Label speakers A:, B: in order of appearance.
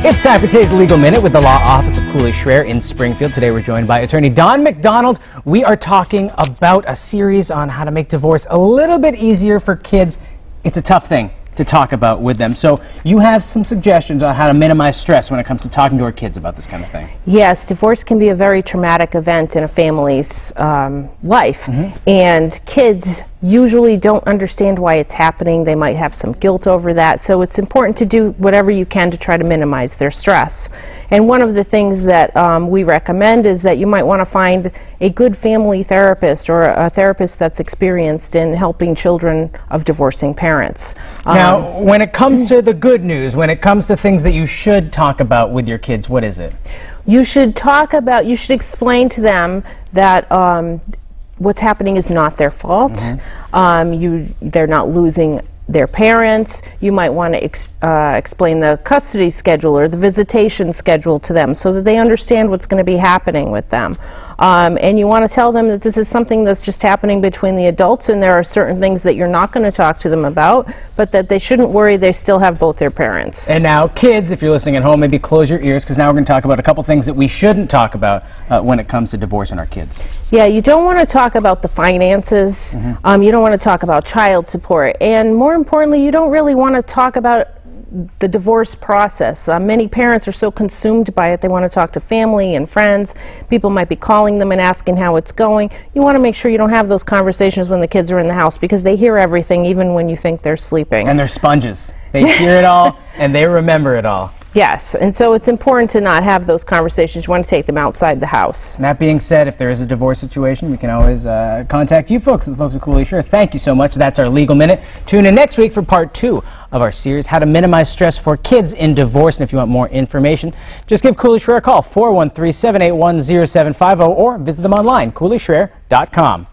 A: It's time for today's Legal Minute with the Law Office of Cooley, Shrair in Springfield. Today we're joined by attorney Dawn McDonald. We are talking about a series on how to make divorce a little bit easier for kids. It's a tough thing to talk about with them. So you have some suggestions on how to minimize stress when it comes to talking to our kids about this kind of thing.
B: Yes, divorce can be a very traumatic event in a family's life, and kids usually don't understand why it's happening. They might have some guilt over that, so it's important to do whatever you can to try to minimize their stress. And one of the things that we recommend is that you might want to find a good family therapist or a therapist that's experienced in helping children of divorcing parents.
A: Now, when it comes to the good news, when it comes to things that you should talk about with your kids, what is it?
B: You should explain to them that what's happening is not their fault. They're not losing their parents. You might want to explain the custody schedule or the visitation schedule to them so that they understand what's going to be happening with them. And you want to tell them that this is something that's just happening between the adults, and there are certain things that you're not going to talk to them about, but that they shouldn't worry, they still have both their parents.
A: And now, kids, if you're listening at home, maybe close your ears, because now we're going to talk about a couple things that we shouldn't talk about when it comes to divorcing our kids.
B: Yeah, you don't want to talk about the finances. You don't want to talk about child support. And more importantly, you don't really want to talk about the divorce process. Many parents are so consumed by it, they want to talk to family and friends. People might be calling them and asking how it's going. You want to make sure you don't have those conversations when the kids are in the house, because they hear everything even when you think they're sleeping.
A: And they're sponges. They hear it all and they remember it all.
B: Yes, and so it's important to not have those conversations. You want to take them outside the house.
A: And that being said, if there is a divorce situation, we can always contact you folks, the folks at Cooley. Sure, thank you so much. That's our Legal Minute. Tune in next week for part 2 of our series, How to Minimize Stress for Kids in Divorce. And if you want more information, just give Cooley Shrair a call, 413-781-0750, or visit them online, cooleyshrair.com.